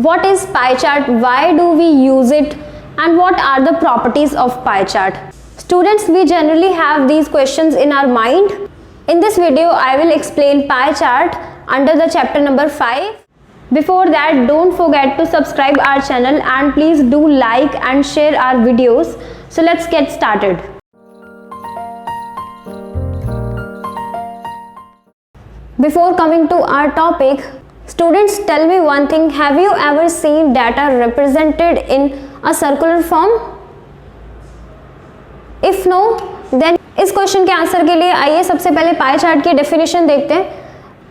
What is pie chart? Why do we use it? And what are the properties of pie chart? Students, we generally have these questions in our mind. In this video, I will explain pie chart under the chapter number 5. Before that, don't forget to subscribe our channel and please do like and share our videos. So let's get started. Before coming to our topic, students, tell me one thing. Have you ever seen data represented in a circular form? If no, then इस question के answer के लिए आइए सबसे पहले pie chart की definition देखते हैं.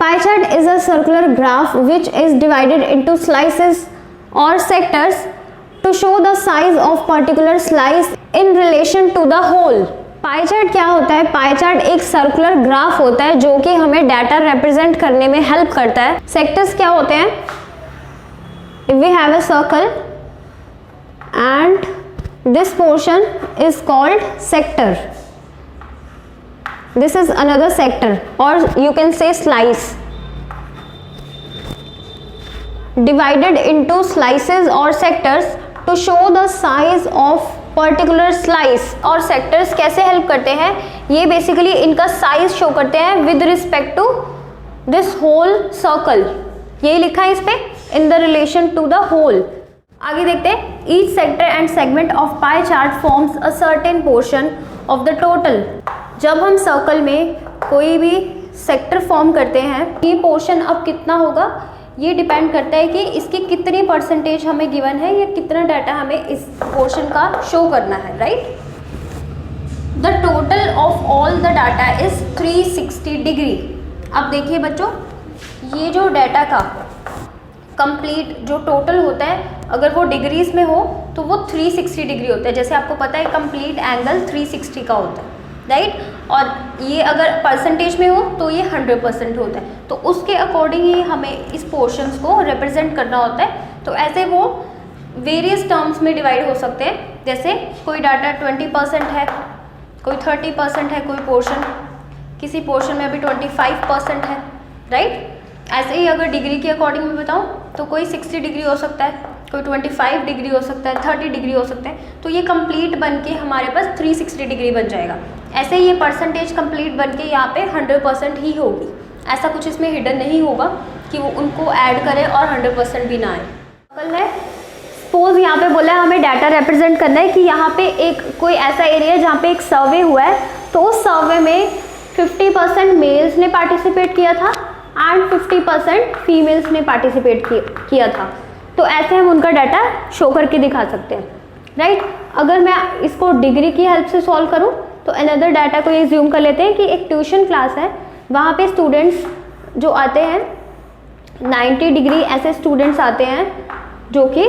Pie chart is a circular graph which is divided into slices or sectors to show the size of particular slice in relation to the whole. Pie chart क्या होता है? पाई चार्ट एक circular graph होता है जो कि हमें data represent करने में हेल्प करता है. सेक्टर्स क्या होते हैं? If we have a circle and this portion is called sector, this is another sector, or you can say slice. Divided into slices or sectors to show the size of particular slice. और sectors कैसे help करते हैं? ये basically इनका size show करते हैं with respect to this whole circle. यही लिखा है इस पे, in the relation to the whole. आगे देखते हैं. Each sector and segment of pie chart forms a certain portion of the total. जब हम सर्कल में कोई भी सेक्टर फॉर्म करते हैं, ये पोर्शन अब कितना होगा ये डिपेंड करता है कि इसकी कितनी परसेंटेज हमें गिवन है या कितना डाटा हमें इस पोर्शन का शो करना है. Right. The total of all the data is 360 degree. अब देखिए बच्चों, ये जो डाटा का कंप्लीट जो टोटल होता है, अगर वो डिग्रीज में हो तो वो 360 डिग्री होता है. जैसे आपको पता है कंप्लीट एंगल 360 का होता है. राइट. और ये अगर परसेंटेज में हो तो ये 100% होता है. तो उसके अकॉर्डिंग ही हमें इस पोर्शंस को रिप्रेजेंट करना होता है. तो ऐसे वो वेरियस टर्म्स में डिवाइड हो सकते हैं. जैसे कोई डाटा 20% है, कोई 30% है, कोई पोर्शन, किसी पोर्शन में अभी 25% है. राइट. ऐसे ही अगर डिग्री के अकॉर्डिंग में बताऊँ तो कोई 60 डिग्री हो सकता है, कोई 25 डिग्री हो सकता है, 30 डिग्री हो सकता है. तो ये कंप्लीट बन के हमारे पास 360 डिग्री बन जाएगा. ऐसे ही ये परसेंटेज कंप्लीट बन के यहाँ पे 100% ही होगी. ऐसा कुछ इसमें हिडन नहीं होगा कि वो उनको ऐड करें और 100% भी ना आए. कल है सपोज यहाँ पे बोला है हमें डाटा रिप्रेजेंट करना है कि यहाँ पे एक कोई ऐसा एरिया जहाँ पे एक सर्वे हुआ है, तो उस सर्वे में 50% मेल्स ने पार्टिसिपेट किया था एंड 50% फीमेल्स ने पार्टिसिपेट किया था. तो ऐसे हम उनका डाटा शो करके दिखा सकते हैं. राइट. अगर मैं इसको डिग्री की हेल्प से सॉल्व करूं तो अनदर डाटा को ये ज्यूम कर लेते हैं कि एक ट्यूशन क्लास है, वहाँ पे स्टूडेंट्स जो आते हैं 90 डिग्री ऐसे स्टूडेंट्स आते हैं जो कि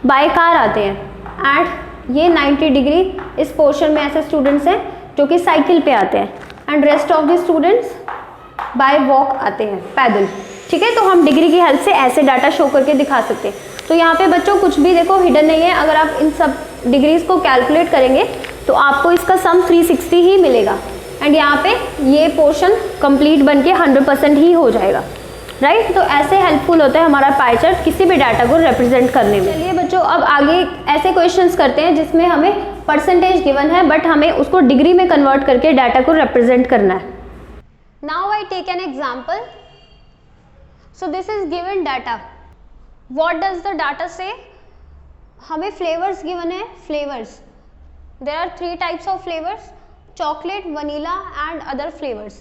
बाय कार आते हैं, एंड ये 90 डिग्री इस पोर्शन में ऐसे स्टूडेंट्स हैं जो कि साइकिल पे आते हैं, and rest of the students bye walk आते हैं, पैदल. ठीक है. तो हम डिग्री की हेल्प से ऐसे डाटा शो करके दिखा सकते हैं. तो यहाँ पे बच्चों कुछ भी देखो हिडन नहीं है. अगर आप इन सब डिग्रीज को कैलकुलेट करेंगे तो आपको इसका सम 360 ही मिलेगा, एंड यहाँ पे ये पोर्शन कंप्लीट बन के 100% ही हो जाएगा. राइट. तो ऐसे हेल्पफुल होता है हमारा पाई चार्ट किसी भी डाटा को रिप्रेजेंट करने में. चलिए बच्चों, अब आगे ऐसे क्वेश्चंस करते हैं जिसमें हमें परसेंटेज गिवन है बट हमें उसको डिग्री में कन्वर्ट करके डाटा को रिप्रेजेंट करना है. Now I take an example. So this is given data. What does the data say? हमें फ्लेवर्स गिवन है. Flavours, there are 3 types of flavors: chocolate, vanilla and other flavors.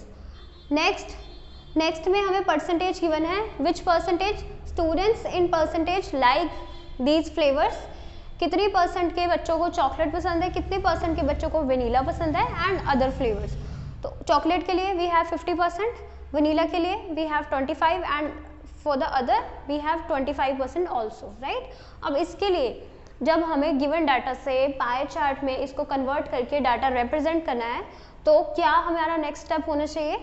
next में हमें percentage given है. which percentage? students in percentage like these flavors. कितनी percent के बच्चों को chocolate पसंद है, कितने परसेंट के बच्चों को वनीला पसंद है, एंड अदर फ्लेवर्स. तो चॉकलेट के लिए वी हैव 50%, वनीला के लिए we have 25 and for the other we have 25% also. Right. अब इसके लिए जब हमें गिवन डाटा से पाई चार्ट में इसको कन्वर्ट करके डाटा रिप्रेजेंट करना है तो क्या हमारा नेक्स्ट स्टेप होना चाहिए?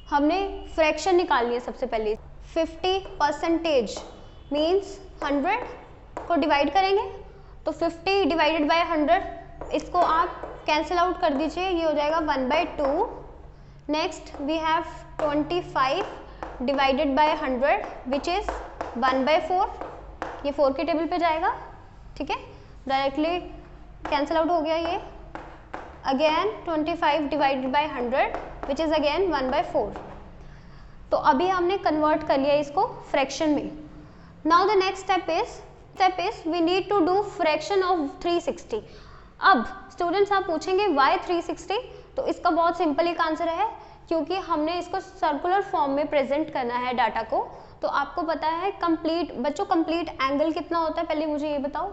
हमने फ्रैक्शन निकालनी है सबसे पहले. 50% मीन्स 100 को डिवाइड करेंगे तो 50 डिवाइडेड बाय 100, इसको आप कैंसिल आउट कर दीजिए, ये हो जाएगा 1/2. Next we have 25 divided by 100 which is 1/4. ये 4 की टेबल पे जाएगा, ठीक है, डायरेक्टली कैंसिल आउट हो गया ये। Again 25 divided by 100 which is again 1/4। तो अभी हमने कन्वर्ट कर लिया इसको फ्रैक्शन में। Now the next step is we need to do fraction of 360। अब स्टूडेंट्स आप पूछेंगे व्हाई 360? तो इसका बहुत सिंपल एक आंसर है, क्योंकि हमने इसको सर्कुलर फॉर्म में प्रेजेंट करना है डाटा को। तो आपको पता है कंप्लीट बच्चों कंप्लीट एंगल कितना होता है, पहले मुझे ये बताओ।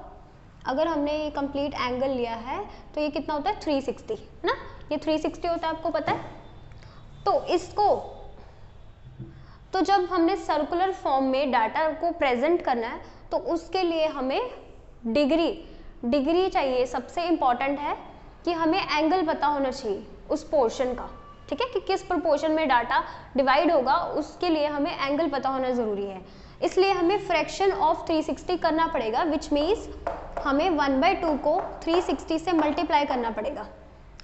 अगर हमने ये कंप्लीट एंगल लिया है तो ये कितना होता है 360, है ना, ये 360 होता है, आपको पता है। तो इसको तो जब हमने सर्कुलर फॉर्म में डाटा को प्रेजेंट करना है तो उसके लिए हमें डिग्री चाहिए। सबसे इम्पॉर्टेंट है कि हमें एंगल पता होना चाहिए उस पोर्शन का, ठीक है, कि किस प्रोपोर्शन में डाटा डिवाइड होगा, उसके लिए हमें एंगल पता होना ज़रूरी है। इसलिए हमें फ्रैक्शन ऑफ 360 करना पड़ेगा, विच मीन्स हमें 1/2 को 360 से मल्टीप्लाई करना पड़ेगा।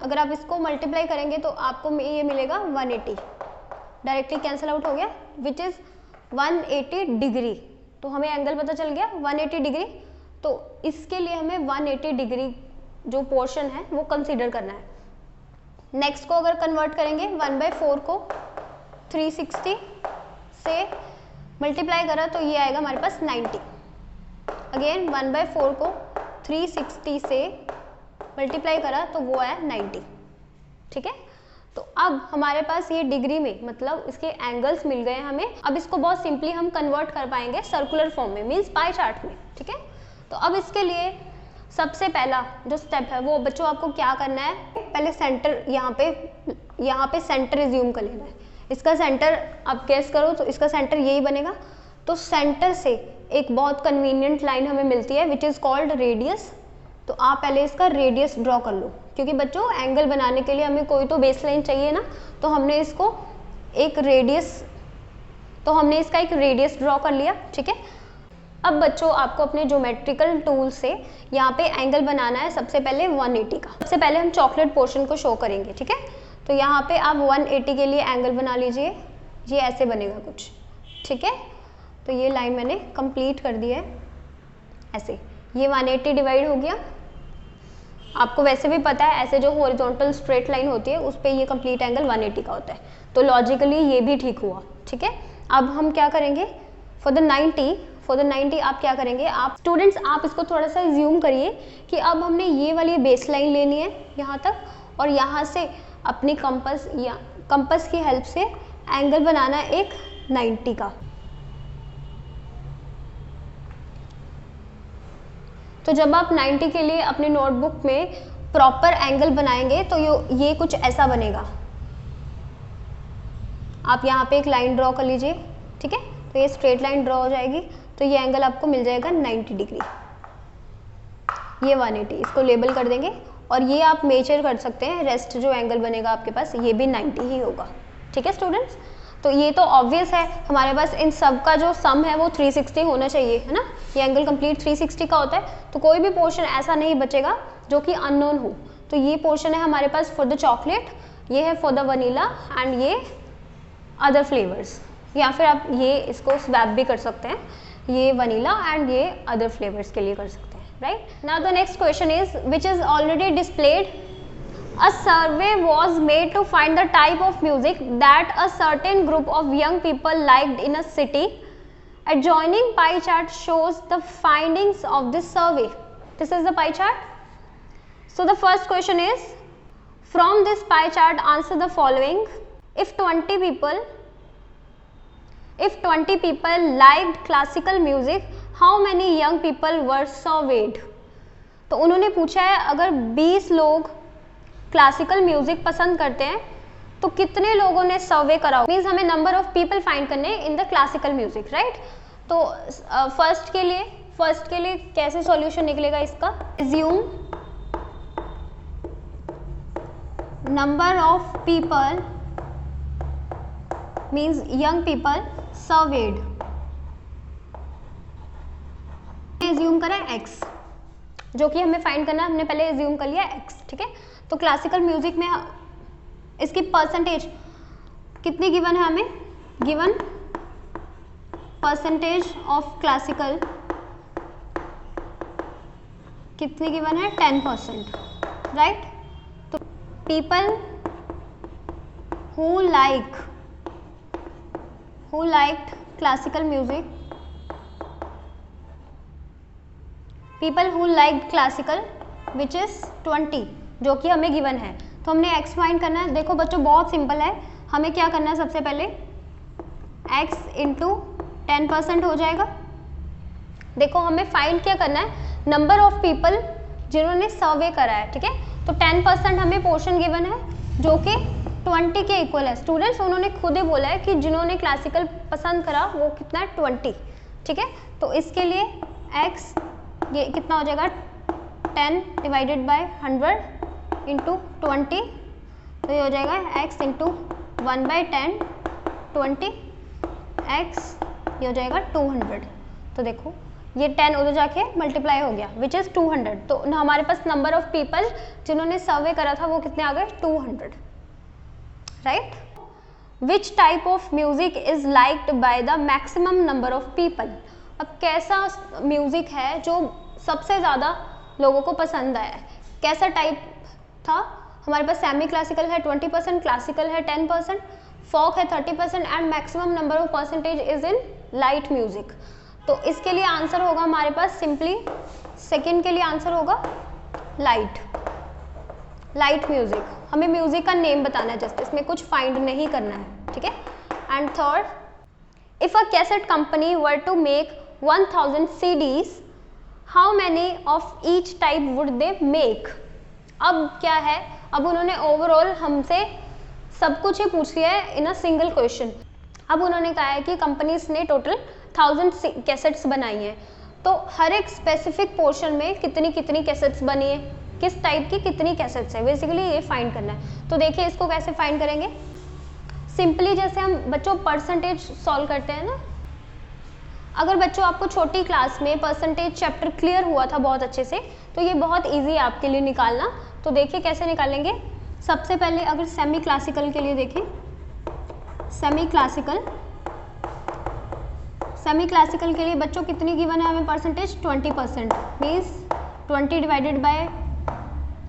अगर आप इसको मल्टीप्लाई करेंगे तो आपको ये मिलेगा 180, डायरेक्टली कैंसिल आउट हो गया, विच इज़ 180 डिग्री। तो हमें एंगल पता चल गया 180 डिग्री। तो इसके लिए हमें 180 डिग्री जो पोर्शन है वो कंसीडर करना है। नेक्स्ट को अगर कन्वर्ट करेंगे 1/4 को 360 से मल्टीप्लाई करा तो ये आएगा हमारे पास 90। अगेन 1/4 को 360 से मल्टीप्लाई करा तो वो आया 90, ठीक है। तो अब हमारे पास ये डिग्री में मतलब इसके एंगल्स मिल गए हमें। अब इसको बहुत सिंपली हम कन्वर्ट कर पाएंगे सर्कुलर फॉर्म में, मीन्स पाई चार्ट में, ठीक है। तो अब इसके लिए सबसे पहला जो स्टेप है वो बच्चों आपको क्या करना है, पहले सेंटर यहाँ पे सेंटर रिज्यूम कर लेना है। इसका सेंटर आप गेस करो तो इसका सेंटर यही बनेगा। तो सेंटर से एक बहुत कन्वीनियंट लाइन हमें मिलती है विच इज़ कॉल्ड रेडियस। तो आप पहले इसका रेडियस ड्रॉ कर लो, क्योंकि बच्चों एंगल बनाने के लिए हमें कोई तो बेस लाइन चाहिए ना। तो हमने इसका एक रेडियस ड्रॉ कर लिया, ठीक है। अब बच्चों आपको अपने ज्योमेट्रिकल टूल से यहाँ पे एंगल बनाना है। सबसे पहले 180 का, सबसे पहले हम चॉकलेट पोर्शन को शो करेंगे, ठीक है। तो यहाँ पे आप 180 के लिए एंगल बना लीजिए, ये ऐसे बनेगा कुछ, ठीक है। तो ये लाइन मैंने कंप्लीट कर दी है ऐसे, ये 180 डिवाइड हो गया। आपको वैसे भी पता है ऐसे जो हॉरिजॉन्टल स्ट्रेट लाइन होती है उस पर ये कंप्लीट एंगल 180 का होता है। तो लॉजिकली ये भी ठीक हुआ, ठीक है। अब हम क्या करेंगे फॉर द 90 आप क्या करेंगे, आप स्टूडेंट्स आप इसको थोड़ा सा ज्यूम करिए कि अब हमने ये वाली बेस लाइन लेनी है यहाँ तक, और यहाँ से अपनी कंपस की हेल्प से एंगल बनाना है एक 90 का। तो जब आप 90 के लिए अपने नोटबुक में प्रॉपर एंगल बनाएंगे तो ये कुछ ऐसा बनेगा। आप यहाँ पे एक लाइन ड्रॉ कर लीजिए, ठीक है। तो ये स्ट्रेट लाइन ड्रॉ हो जाएगी, तो ये एंगल आपको मिल जाएगा 90 डिग्री। ये 180 इसको लेबल कर देंगे, और ये आप मेजर कर सकते हैं, रेस्ट जो एंगल बनेगा आपके पास ये भी 90 ही होगा, ठीक है स्टूडेंट्स। तो ये तो ऑब्वियस है, हमारे पास इन सब का जो सम है वो 360 होना चाहिए, है ना। ये एंगल कंप्लीट 360 का होता है, तो कोई भी पोर्शन ऐसा नहीं बचेगा जो कि अननोन हो। तो ये पोर्शन है हमारे पास फॉर द चॉकलेट, ये है फॉर द वनीला, एंड ये अदर फ्लेवर्स, या फिर आप ये इसको स्वैप भी कर सकते हैं, ये वनीला एंड ये अदर फ्लेवर्स के लिए कर सकते हैं, right. Now the next question is which is already displayed. A survey was made to find the type of music that a certain group of young people liked in a city. Adjoining pie chart shows the findings of this survey. This is the pie chart. So the first question is, from this pie chart answer the following. If 20 people liked classical music, how many young people were surveyed? तो उन्होंने पूछा है अगर 20 लोग classical music पसंद करते हैं तो कितने लोगों ने सर्वे करा, मीन्स हमें नंबर ऑफ पीपल फाइंड करने in the classical music, right. तो फर्स्ट के लिए कैसे सॉल्यूशन निकलेगा इसका, assume number of people means young people served, assume करें x, जो कि हमें फाइंड करना है, हमने पहले एज्यूम कर लिया x, ठीक है। तो क्लासिकल म्यूजिक में इसकी परसेंटेज कितनी गिवन है हमें, गिवन परसेंटेज ऑफ क्लासिकल कितनी गिवन है 10%, राइट। तो people who liked classical music, people who liked classical which is 20, जो कि हमें गिवन है। तो हमने x फाइंड करना है। देखो बच्चों बहुत सिंपल है, हमें क्या करना है, सबसे पहले x इंटू 10% हो जाएगा। देखो हमें फाइंड क्या करना है, नंबर ऑफ पीपल जिन्होंने सर्वे करा है, ठीक है। तो 10% हमें पोर्शन गिवन है जो कि 20 के इक्वल है। स्टूडेंट्स उन्होंने खुद ही बोला है कि जिन्होंने क्लासिकल पसंद करा वो कितना है 20, ठीक है। तो इसके लिए x ये कितना हो जाएगा 10 डिवाइडेड बाय 100 इंटू 20, तो ये हो जाएगा x इंटू 1/10 20 x, ये हो जाएगा 200। तो देखो ये 10 उधर जाके मल्टीप्लाई हो गया विच इज़ 200। तो हमारे पास नंबर ऑफ पीपल जिन्होंने सर्वे करा था वो कितने आ गए 200, right. Which type of music is liked by the maximum number of people. अब कैसा म्यूजिक है जो सबसे ज़्यादा लोगों को पसंद आया है, कैसा टाइप था। हमारे पास सेमी क्लासिकल है 20%, क्लासिकल है 10%, फोक है 30% and maximum number of percentage is in light music. तो इसके लिए आंसर होगा हमारे पास सिंपली सेकंड के लिए आंसर होगा लाइट म्यूजिक। हमें म्यूजिक का नेम बताना है, जस्ट इसमें कुछ फाइंड नहीं करना है, ठीक है। And third, if a cassette company were to make 1000 CDs, how many of each type would they make. अब क्या है, अब उन्होंने ओवरऑल हमसे सब कुछ ही पूछ लिया है इन अ सिंगल क्वेश्चन। अब उन्होंने कहा है कि कंपनीज ने टोटल 1000 कैसेट्स बनाई हैं, तो हर एक स्पेसिफिक पोर्शन में कितनी कितनी कैसेट्स बनी है, किस टाइप की कितनी कैसेट्स है, बेसिकली ये फाइंड करना है। तो देखिए इसको कैसे फाइंड करेंगे, सिंपली जैसे हम बच्चों परसेंटेज सॉल्व करते हैं ना। अगर बच्चों आपको छोटी क्लास में परसेंटेज चैप्टर क्लियर हुआ था बहुत अच्छे से, तो ये बहुत ईजी है आपके लिए निकालना। तो देखिए कैसे निकालेंगे। सबसे पहले अगर सेमी क्लासिकल के लिए देखें, सेमी क्लासिकल के लिए बच्चों कितनी गिवन है हमें percentage 20%, means 20 divided by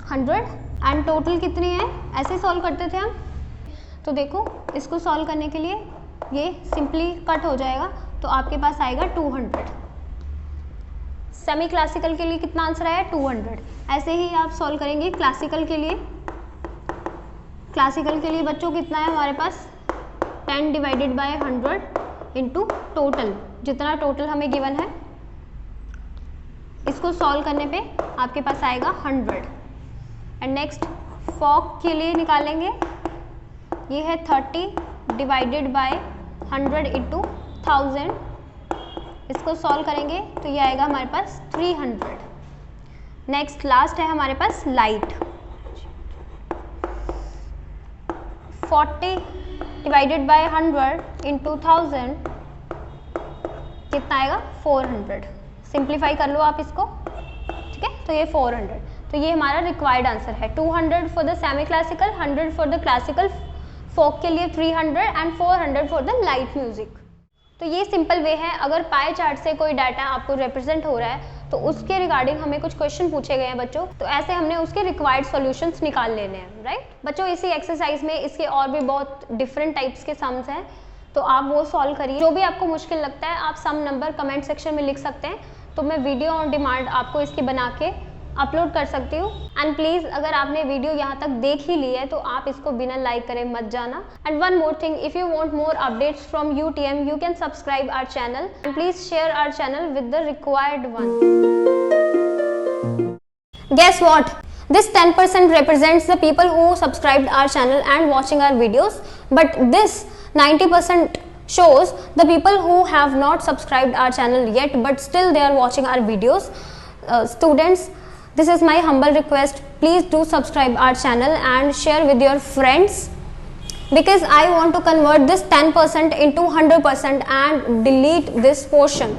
100 and total कितनी है, ऐसे सॉल्व करते थे हम। तो देखो इसको सॉल्व करने के लिए ये सिंपली कट हो जाएगा, तो आपके पास आएगा 200। सेमी क्लासिकल के लिए कितना आंसर आया 200। ऐसे ही आप सॉल्व करेंगे क्लासिकल के लिए। क्लासिकल के लिए बच्चों कितना है हमारे पास 10 डिवाइडेड बाय 100 इंटू टोटल, जितना टोटल हमें गिवन है इसको सॉल्व करने पे आपके पास आएगा 100। एंड नेक्स्ट फोक के लिए निकालेंगे, ये है 30 डिवाइडेड बाय 100 इंटू 1000, इसको सॉल्व करेंगे तो ये आएगा हमारे पास 300। नेक्स्ट लास्ट है हमारे पास लाइट, 40 डिवाइडेड बाय 100 इंटू 1000 कितना आएगा 400। सिंप्लीफाई कर लो आप इसको, ठीक है। तो ये 400, तो ये हमारा रिक्वायर्ड आंसर है। 200 for the semi classical, 100 for the classical, folk के लिए 300 and 400 for the light music. तो ये सिंपल वे है। अगर पाई चार्ट से कोई डाटा आपको रिप्रेजेंट हो रहा है तो उसके रिगार्डिंग हमें कुछ क्वेश्चन पूछे गए हैं बच्चों, तो ऐसे हमने उसके रिक्वायर्ड सॉल्यूशंस निकाल लेने हैं, राइट बच्चों। इसी एक्सरसाइज में इसके और भी बहुत डिफरेंट टाइप्स के सम्स हैं, तो आप वो सॉल्व करिए। जो भी आपको मुश्किल लगता है आप सम नंबर कमेंट सेक्शन में लिख सकते हैं, तो मैं वीडियो ऑन डिमांड आपको इसकी बना के अपलोड कर सकती हूँ। एंड प्लीज़ अगर आपने वीडियो यहाँ तक देख ही ली है तो आप इसको बिना लाइक करे मत जाना। And one more thing, if you want more updates from UTM you can subscribe our channel and please share our channel with the required one. Guess what? This 10% represents the people who subscribed our channel and watching our videos, but this 90% shows the people who have not subscribed our channel yet but still they are watching our videos. Students, this is my humble request, please do subscribe our channel and share with your friends, because I want to convert this 10% into 100% and delete this portion.